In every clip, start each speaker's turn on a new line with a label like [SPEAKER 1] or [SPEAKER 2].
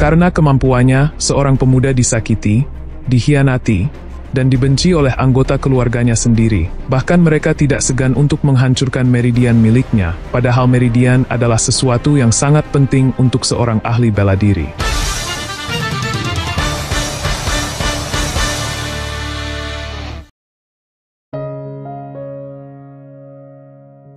[SPEAKER 1] Karena kemampuannya, seorang pemuda disakiti, dikhianati, dan dibenci oleh anggota keluarganya sendiri. Bahkan mereka tidak segan untuk menghancurkan meridian miliknya, padahal meridian adalah sesuatu yang sangat penting untuk seorang ahli bela diri.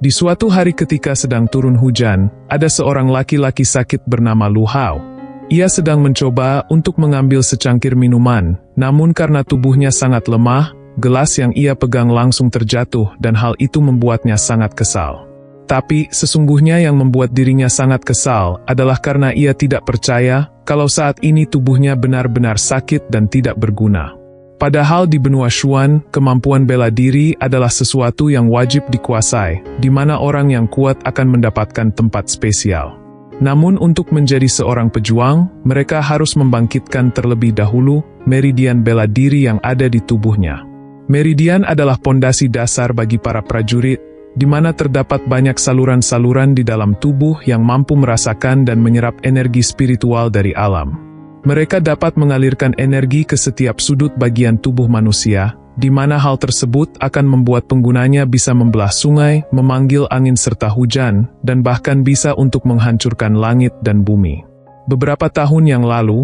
[SPEAKER 1] Di suatu hari ketika sedang turun hujan, ada seorang laki-laki sakit bernama Lu Hao. Ia sedang mencoba untuk mengambil secangkir minuman, namun karena tubuhnya sangat lemah, gelas yang ia pegang langsung terjatuh dan hal itu membuatnya sangat kesal. Tapi, sesungguhnya yang membuat dirinya sangat kesal adalah karena ia tidak percaya kalau saat ini tubuhnya benar-benar sakit dan tidak berguna. Padahal di benua Shuan, kemampuan bela diri adalah sesuatu yang wajib dikuasai, di mana orang yang kuat akan mendapatkan tempat spesial. Namun untuk menjadi seorang pejuang, mereka harus membangkitkan terlebih dahulu meridian bela diri yang ada di tubuhnya. Meridian adalah pondasi dasar bagi para prajurit, di mana terdapat banyak saluran-saluran di dalam tubuh yang mampu merasakan dan menyerap energi spiritual dari alam. Mereka dapat mengalirkan energi ke setiap sudut bagian tubuh manusia, di mana hal tersebut akan membuat penggunanya bisa membelah sungai, memanggil angin serta hujan, dan bahkan bisa untuk menghancurkan langit dan bumi. Beberapa tahun yang lalu,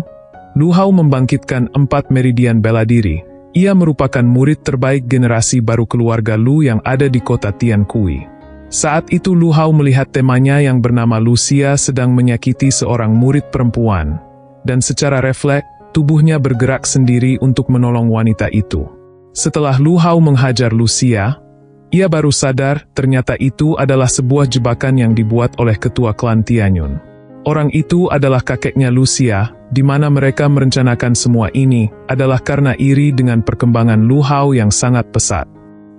[SPEAKER 1] Lu Hao membangkitkan 4 meridian bela diri. Ia merupakan murid terbaik generasi baru keluarga Lu yang ada di kota Tiankui. Saat itu Lu Hao melihat temannya yang bernama Lucia sedang menyakiti seorang murid perempuan, dan secara refleks, tubuhnya bergerak sendiri untuk menolong wanita itu. Setelah Lu Hao menghajar Lucia, ia baru sadar ternyata itu adalah sebuah jebakan yang dibuat oleh ketua klan Tianyun. Orang itu adalah kakeknya Lucia, di mana mereka merencanakan semua ini adalah karena iri dengan perkembangan Lu Hao yang sangat pesat.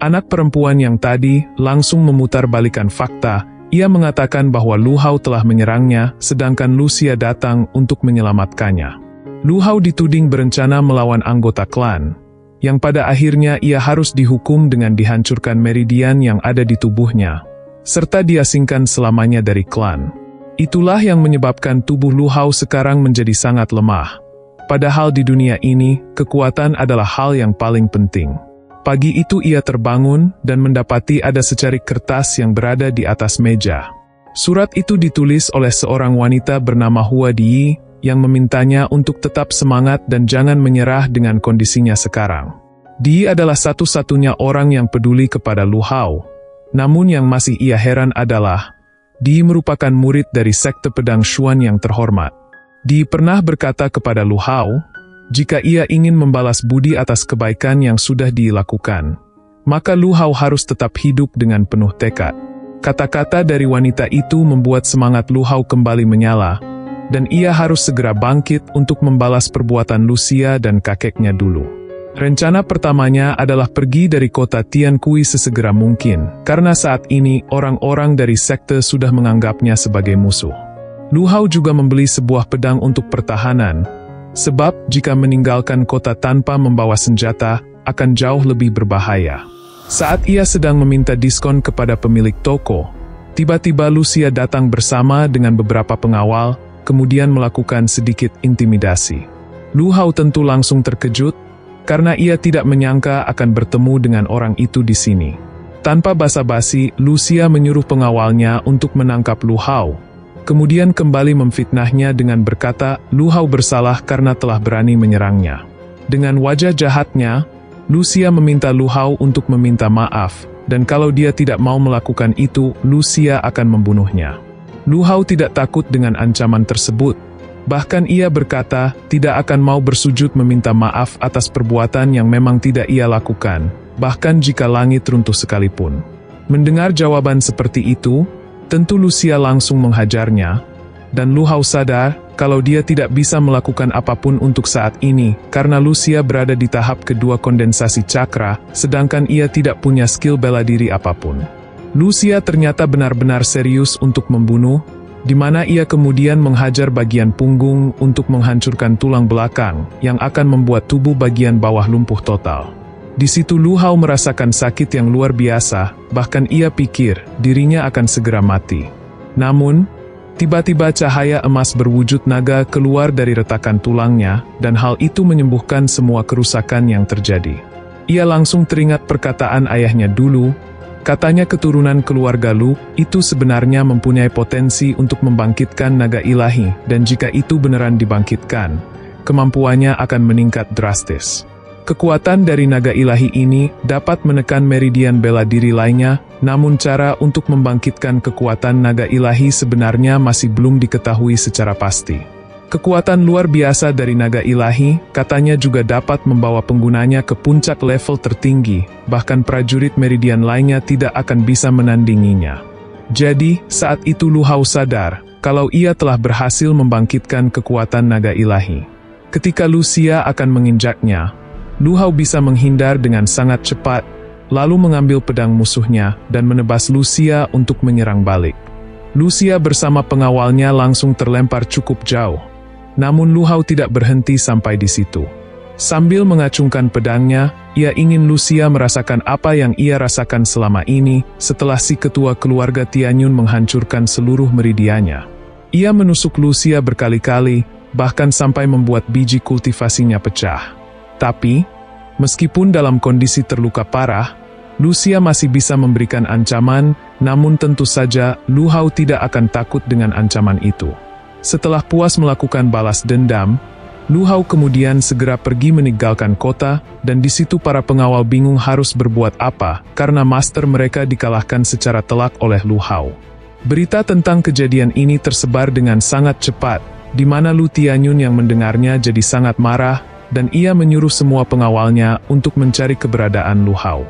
[SPEAKER 1] Anak perempuan yang tadi langsung memutarbalikkan fakta. Ia mengatakan bahwa Lu Hao telah menyerangnya, sedangkan Lucia datang untuk menyelamatkannya. Lu Hao dituding berencana melawan anggota klan, yang pada akhirnya ia harus dihukum dengan dihancurkan meridian yang ada di tubuhnya, serta diasingkan selamanya dari klan. Itulah yang menyebabkan tubuh Lu Hao sekarang menjadi sangat lemah. Padahal di dunia ini, kekuatan adalah hal yang paling penting. Pagi itu ia terbangun dan mendapati ada secarik kertas yang berada di atas meja. Surat itu ditulis oleh seorang wanita bernama Hua Di, yang memintanya untuk tetap semangat dan jangan menyerah dengan kondisinya sekarang. Dia adalah satu-satunya orang yang peduli kepada Lu Hao. Namun yang masih ia heran adalah, dia merupakan murid dari sekte pedang Shuan yang terhormat. Dia pernah berkata kepada Lu Hao, jika ia ingin membalas budi atas kebaikan yang sudah dilakukan, maka Lu Hao harus tetap hidup dengan penuh tekad. Kata-kata dari wanita itu membuat semangat Lu Hao kembali menyala, dan ia harus segera bangkit untuk membalas perbuatan Lucia dan kakeknya dulu. Rencana pertamanya adalah pergi dari kota Tiankui sesegera mungkin, karena saat ini orang-orang dari sekte sudah menganggapnya sebagai musuh. Lu Hao juga membeli sebuah pedang untuk pertahanan, sebab jika meninggalkan kota tanpa membawa senjata, akan jauh lebih berbahaya. Saat ia sedang meminta diskon kepada pemilik toko, tiba-tiba Lucia datang bersama dengan beberapa pengawal, kemudian melakukan sedikit intimidasi. Lu Hao tentu langsung terkejut, karena ia tidak menyangka akan bertemu dengan orang itu di sini. Tanpa basa-basi, Lucia menyuruh pengawalnya untuk menangkap Lu Hao, kemudian kembali memfitnahnya dengan berkata, Lu Hao bersalah karena telah berani menyerangnya. Dengan wajah jahatnya, Lucia meminta Lu Hao untuk meminta maaf, dan kalau dia tidak mau melakukan itu, Lucia akan membunuhnya. Lu Hao tidak takut dengan ancaman tersebut. Bahkan ia berkata, tidak akan mau bersujud meminta maaf atas perbuatan yang memang tidak ia lakukan, bahkan jika langit runtuh sekalipun. Mendengar jawaban seperti itu, tentu Lucia langsung menghajarnya, dan Lu Hao sadar kalau dia tidak bisa melakukan apapun untuk saat ini, karena Lucia berada di tahap kedua kondensasi cakra, sedangkan ia tidak punya skill bela diri apapun. Lucia ternyata benar-benar serius untuk membunuh, di mana ia kemudian menghajar bagian punggung untuk menghancurkan tulang belakang, yang akan membuat tubuh bagian bawah lumpuh total. Di situ Lu Hao merasakan sakit yang luar biasa, bahkan ia pikir dirinya akan segera mati. Namun, Tiba-tiba cahaya emas berwujud naga keluar dari retakan tulangnya, dan hal itu menyembuhkan semua kerusakan yang terjadi. Ia langsung teringat perkataan ayahnya dulu, katanya keturunan keluarga Lu itu sebenarnya mempunyai potensi untuk membangkitkan naga ilahi, dan jika itu beneran dibangkitkan, kemampuannya akan meningkat drastis. Kekuatan dari naga ilahi ini dapat menekan meridian bela diri lainnya, namun cara untuk membangkitkan kekuatan naga ilahi sebenarnya masih belum diketahui secara pasti. Kekuatan luar biasa dari naga ilahi katanya juga dapat membawa penggunanya ke puncak level tertinggi, bahkan prajurit meridian lainnya tidak akan bisa menandinginya. Jadi, saat itu Lu Hao sadar kalau ia telah berhasil membangkitkan kekuatan naga ilahi. Ketika Lucia akan menginjaknya, Lu Hao bisa menghindar dengan sangat cepat, lalu mengambil pedang musuhnya dan menebas Lucia untuk menyerang balik. Lucia bersama pengawalnya langsung terlempar cukup jauh. Namun Lu Hao tidak berhenti sampai di situ. Sambil mengacungkan pedangnya, ia ingin Lucia merasakan apa yang ia rasakan selama ini setelah si ketua keluarga Tianyun menghancurkan seluruh meridiannya. Ia menusuk Lucia berkali-kali, bahkan sampai membuat biji kultivasinya pecah. Tapi, meskipun dalam kondisi terluka parah, Lucia masih bisa memberikan ancaman, namun tentu saja Lu Hao tidak akan takut dengan ancaman itu. Setelah puas melakukan balas dendam, Lu Hao kemudian segera pergi meninggalkan kota, dan di situ para pengawal bingung harus berbuat apa, karena master mereka dikalahkan secara telak oleh Lu Hao. Berita tentang kejadian ini tersebar dengan sangat cepat, di mana Lu Tianyun yang mendengarnya jadi sangat marah, dan ia menyuruh semua pengawalnya untuk mencari keberadaan Lu Hao.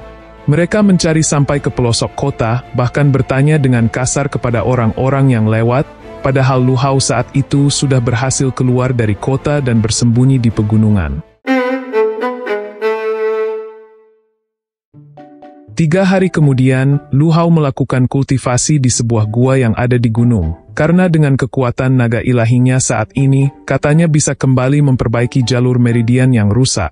[SPEAKER 1] Mereka mencari sampai ke pelosok kota, bahkan bertanya dengan kasar kepada orang-orang yang lewat, padahal Lu Hao saat itu sudah berhasil keluar dari kota dan bersembunyi di pegunungan. 3 hari kemudian, Lu Hao melakukan kultivasi di sebuah gua yang ada di gunung. Karena dengan kekuatan naga ilahinya saat ini, katanya bisa kembali memperbaiki jalur meridian yang rusak.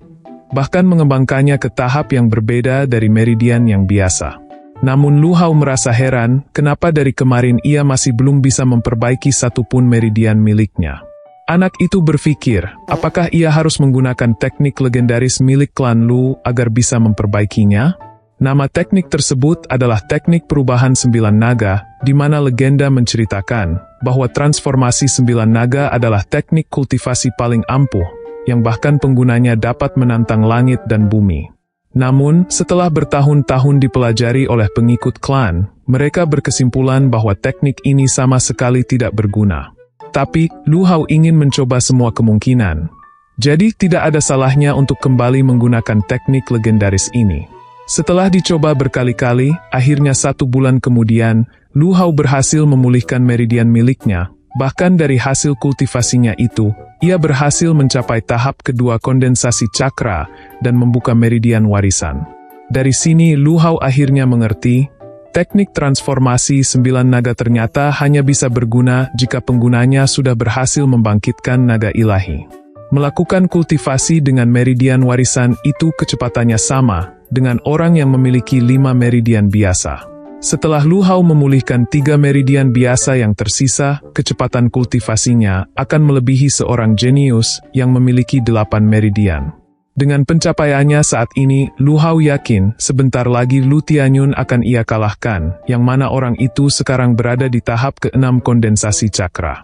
[SPEAKER 1] Bahkan mengembangkannya ke tahap yang berbeda dari meridian yang biasa. Namun Lu Hao merasa heran, kenapa dari kemarin ia masih belum bisa memperbaiki satupun meridian miliknya. Anak itu berpikir, apakah ia harus menggunakan teknik legendaris milik klan Lu agar bisa memperbaikinya? Nama teknik tersebut adalah teknik perubahan 9 naga, di mana legenda menceritakan bahwa transformasi 9 naga adalah teknik kultivasi paling ampuh, yang bahkan penggunanya dapat menantang langit dan bumi. Namun, setelah bertahun-tahun dipelajari oleh pengikut klan, mereka berkesimpulan bahwa teknik ini sama sekali tidak berguna. Tapi, Lu Hao ingin mencoba semua kemungkinan. Jadi, tidak ada salahnya untuk kembali menggunakan teknik legendaris ini. Setelah dicoba berkali-kali, akhirnya 1 bulan kemudian, Lu Hao berhasil memulihkan meridian miliknya. Bahkan dari hasil kultivasinya itu, ia berhasil mencapai tahap kedua kondensasi cakra dan membuka meridian warisan. Dari sini Lu Hao akhirnya mengerti, teknik transformasi 9 naga ternyata hanya bisa berguna jika penggunanya sudah berhasil membangkitkan naga ilahi. Melakukan kultivasi dengan meridian warisan itu kecepatannya sama dengan orang yang memiliki 5 meridian biasa. Setelah Lu Hao memulihkan 3 meridian biasa yang tersisa, kecepatan kultivasinya akan melebihi seorang jenius yang memiliki 8 meridian. Dengan pencapaiannya saat ini, Lu Hao yakin sebentar lagi Lu Tianyun akan ia kalahkan, yang mana orang itu sekarang berada di tahap ke-6 kondensasi cakra.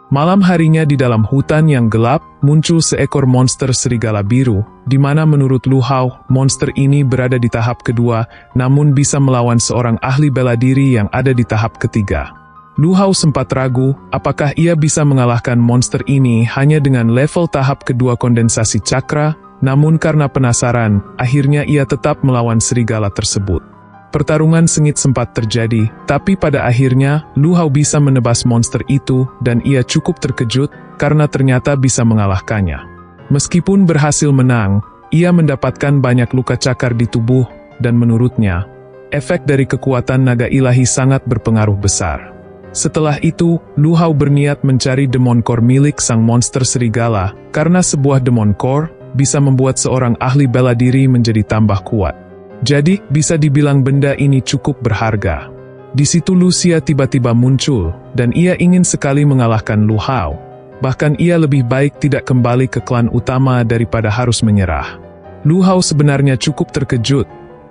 [SPEAKER 1] Malam harinya di dalam hutan yang gelap, muncul seekor monster serigala biru, di mana menurut Lu Hao, monster ini berada di tahap kedua, namun bisa melawan seorang ahli bela diri yang ada di tahap ketiga. Lu Hao sempat ragu, apakah ia bisa mengalahkan monster ini hanya dengan level tahap kedua kondensasi cakra, namun karena penasaran, akhirnya ia tetap melawan serigala tersebut. Pertarungan sengit sempat terjadi, tapi pada akhirnya, Lu Hao bisa menebas monster itu, dan ia cukup terkejut, karena ternyata bisa mengalahkannya. Meskipun berhasil menang, ia mendapatkan banyak luka cakar di tubuh, dan menurutnya, efek dari kekuatan naga ilahi sangat berpengaruh besar. Setelah itu, Lu Hao berniat mencari Demon Core milik sang monster serigala, karena sebuah Demon Core bisa membuat seorang ahli bela diri menjadi tambah kuat. Jadi, bisa dibilang benda ini cukup berharga. Di situ Lucia tiba-tiba muncul, dan ia ingin sekali mengalahkan Lu Hao. Bahkan ia lebih baik tidak kembali ke klan utama daripada harus menyerah. Lu Hao sebenarnya cukup terkejut.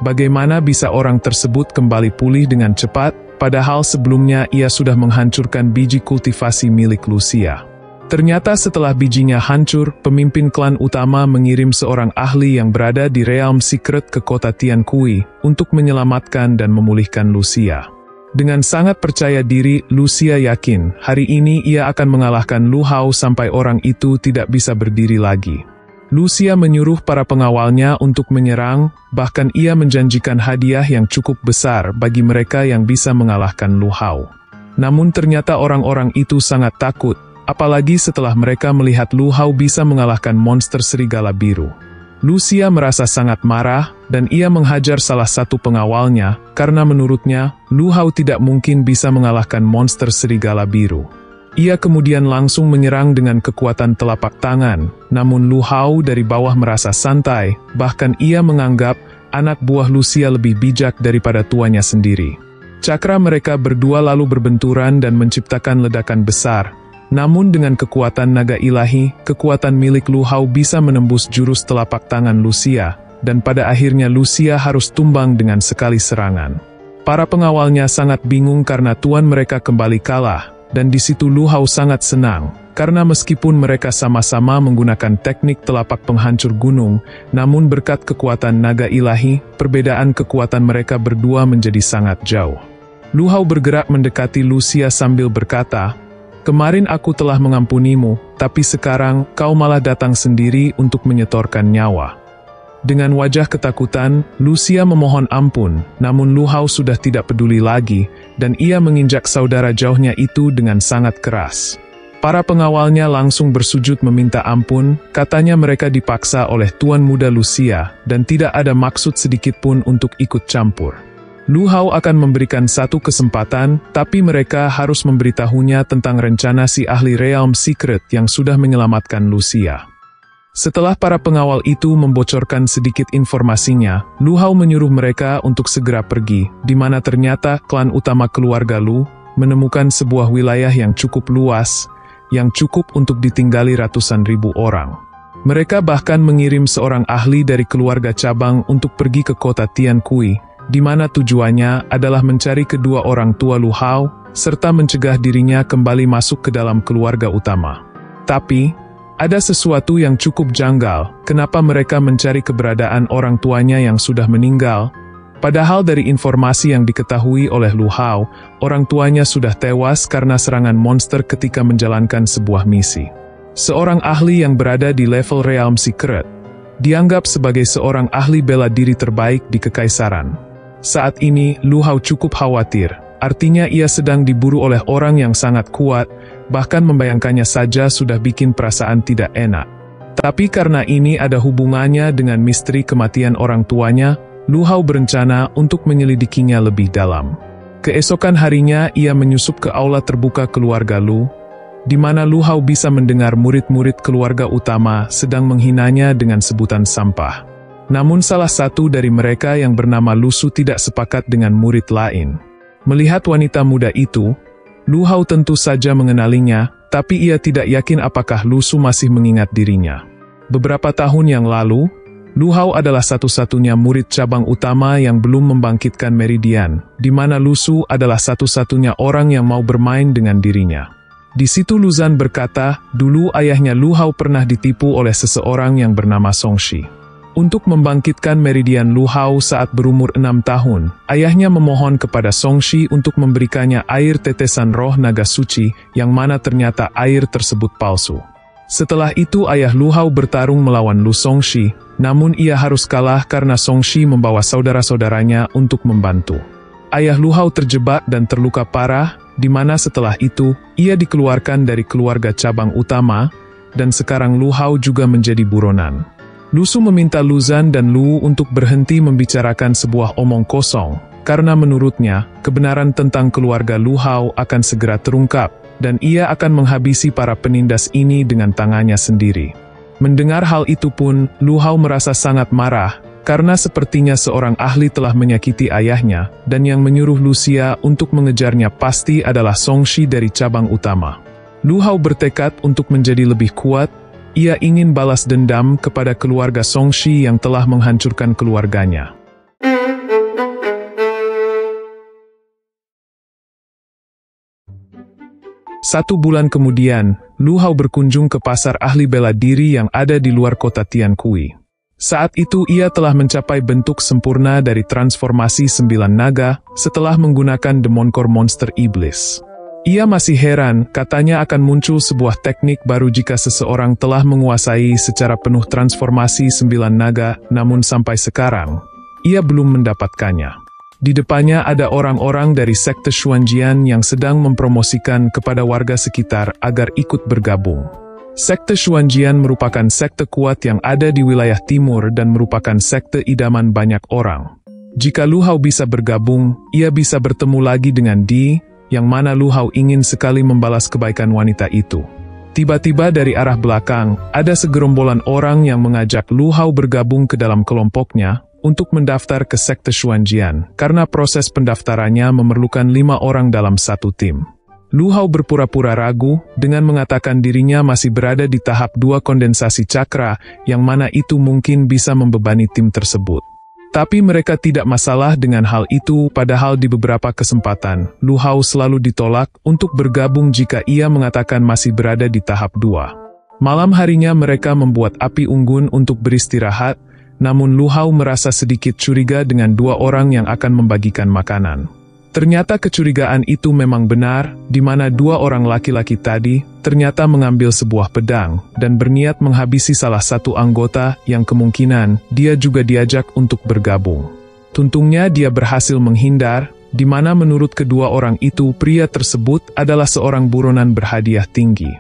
[SPEAKER 1] Bagaimana bisa orang tersebut kembali pulih dengan cepat, padahal sebelumnya ia sudah menghancurkan biji kultivasi milik Lucia. Ternyata setelah bijinya hancur, pemimpin klan utama mengirim seorang ahli yang berada di Realm Secret ke kota Tiankui untuk menyelamatkan dan memulihkan Lucia. Dengan sangat percaya diri, Lucia yakin hari ini ia akan mengalahkan Lu Hao sampai orang itu tidak bisa berdiri lagi. Lucia menyuruh para pengawalnya untuk menyerang, bahkan ia menjanjikan hadiah yang cukup besar bagi mereka yang bisa mengalahkan Lu Hao. Namun ternyata orang-orang itu sangat takut, apalagi setelah mereka melihat Lu Hao bisa mengalahkan monster serigala biru. Lucia merasa sangat marah, dan ia menghajar salah satu pengawalnya, karena menurutnya, Lu Hao tidak mungkin bisa mengalahkan monster serigala biru. Ia kemudian langsung menyerang dengan kekuatan telapak tangan, namun Lu Hao dari bawah merasa santai, bahkan ia menganggap anak buah Lucia lebih bijak daripada tuannya sendiri. Cakra mereka berdua lalu berbenturan dan menciptakan ledakan besar. Namun dengan kekuatan naga ilahi, kekuatan milik Lu Hao bisa menembus jurus telapak tangan Lucia, dan pada akhirnya Lucia harus tumbang dengan sekali serangan. Para pengawalnya sangat bingung karena tuan mereka kembali kalah, dan di situ Lu Hao sangat senang, karena meskipun mereka sama-sama menggunakan teknik telapak penghancur gunung, namun berkat kekuatan naga ilahi, perbedaan kekuatan mereka berdua menjadi sangat jauh. Lu Hao bergerak mendekati Lucia sambil berkata, "Kemarin aku telah mengampunimu, tapi sekarang kau malah datang sendiri untuk menyetorkan nyawa." Dengan wajah ketakutan, Lucia memohon ampun, namun Lu Hao sudah tidak peduli lagi, dan ia menginjak saudara jauhnya itu dengan sangat keras. Para pengawalnya langsung bersujud meminta ampun, katanya mereka dipaksa oleh tuan muda Lucia, dan tidak ada maksud sedikitpun untuk ikut campur. Lu Hao akan memberikan satu kesempatan, tapi mereka harus memberitahunya tentang rencana si ahli Realm Secret yang sudah menyelamatkan Lucia. Setelah para pengawal itu membocorkan sedikit informasinya, Lu Hao menyuruh mereka untuk segera pergi, di mana ternyata klan utama keluarga Lu menemukan sebuah wilayah yang cukup luas, yang cukup untuk ditinggali ratusan ribu orang. Mereka bahkan mengirim seorang ahli dari keluarga cabang untuk pergi ke kota Tiankui, di mana tujuannya adalah mencari kedua orang tua Lu Hao, serta mencegah dirinya kembali masuk ke dalam keluarga utama. Tapi, ada sesuatu yang cukup janggal, kenapa mereka mencari keberadaan orang tuanya yang sudah meninggal, padahal dari informasi yang diketahui oleh Lu Hao, orang tuanya sudah tewas karena serangan monster ketika menjalankan sebuah misi. Seorang ahli yang berada di level Realm Secret, dianggap sebagai seorang ahli bela diri terbaik di Kekaisaran. Saat ini, Lu Hao cukup khawatir, artinya ia sedang diburu oleh orang yang sangat kuat, bahkan membayangkannya saja sudah bikin perasaan tidak enak. Tapi karena ini ada hubungannya dengan misteri kematian orang tuanya, Lu Hao berencana untuk menyelidikinya lebih dalam. Keesokan harinya ia menyusup ke aula terbuka keluarga Lu, di mana Lu Hao bisa mendengar murid-murid keluarga utama sedang menghinanya dengan sebutan sampah. Namun salah satu dari mereka yang bernama Lu Su tidak sepakat dengan murid lain. Melihat wanita muda itu, Lu Hao tentu saja mengenalinya, tapi ia tidak yakin apakah Lu Su masih mengingat dirinya. Beberapa tahun yang lalu, Lu Hao adalah satu-satunya murid cabang utama yang belum membangkitkan Meridian, di mana Lu Su adalah satu-satunya orang yang mau bermain dengan dirinya. Di situ Lu Zhan berkata, dulu ayahnya Lu Hao pernah ditipu oleh seseorang yang bernama Song Shi. Untuk membangkitkan Meridian Lu Hao saat berumur 6 tahun, ayahnya memohon kepada Song Shi untuk memberikannya air tetesan roh naga suci, yang mana ternyata air tersebut palsu. Setelah itu ayah Lu Hao bertarung melawan Lu Song Shi, namun ia harus kalah karena Song Shi membawa saudara-saudaranya untuk membantu. Ayah Lu Hao terjebak dan terluka parah, di mana setelah itu, ia dikeluarkan dari keluarga cabang utama, dan sekarang Lu Hao juga menjadi buronan. Lu Su meminta Lu Zhan dan Lu untuk berhenti membicarakan sebuah omong kosong, karena menurutnya, kebenaran tentang keluarga Lu Hao akan segera terungkap, dan ia akan menghabisi para penindas ini dengan tangannya sendiri. Mendengar hal itu pun, Lu Hao merasa sangat marah, karena sepertinya seorang ahli telah menyakiti ayahnya, dan yang menyuruh Lucia untuk mengejarnya pasti adalah Songshi dari cabang utama. Lu Hao bertekad untuk menjadi lebih kuat. Ia ingin balas dendam kepada keluarga Songshi yang telah menghancurkan keluarganya. Satu bulan kemudian, Lu Hao berkunjung ke pasar ahli bela diri yang ada di luar kota Tiankui. Saat itu ia telah mencapai bentuk sempurna dari transformasi 9 naga setelah menggunakan Demon Core Monster Iblis. Ia masih heran, katanya akan muncul sebuah teknik baru jika seseorang telah menguasai secara penuh transformasi 9 naga, namun sampai sekarang, ia belum mendapatkannya. Di depannya ada orang-orang dari sekte Xuanjian yang sedang mempromosikan kepada warga sekitar agar ikut bergabung. Sekte Xuanjian merupakan sekte kuat yang ada di wilayah timur dan merupakan sekte idaman banyak orang. Jika Lu Hao bisa bergabung, ia bisa bertemu lagi dengan Di, yang mana Lu Hao ingin sekali membalas kebaikan wanita itu. Tiba-tiba dari arah belakang, ada segerombolan orang yang mengajak Lu Hao bergabung ke dalam kelompoknya untuk mendaftar ke sekte Xuanjian, karena proses pendaftarannya memerlukan 5 orang dalam satu tim. Lu Hao berpura-pura ragu, dengan mengatakan dirinya masih berada di tahap 2 kondensasi cakra, yang mana itu mungkin bisa membebani tim tersebut. Tapi mereka tidak masalah dengan hal itu, padahal di beberapa kesempatan, Lu Hao selalu ditolak untuk bergabung jika ia mengatakan masih berada di tahap 2. Malam harinya mereka membuat api unggun untuk beristirahat, namun Lu Hao merasa sedikit curiga dengan 2 orang yang akan membagikan makanan. Ternyata kecurigaan itu memang benar, di mana 2 orang laki-laki tadi ternyata mengambil sebuah pedang dan berniat menghabisi salah satu anggota yang kemungkinan dia juga diajak untuk bergabung. Untungnya dia berhasil menghindar, di mana menurut kedua orang itu pria tersebut adalah seorang buronan berhadiah tinggi.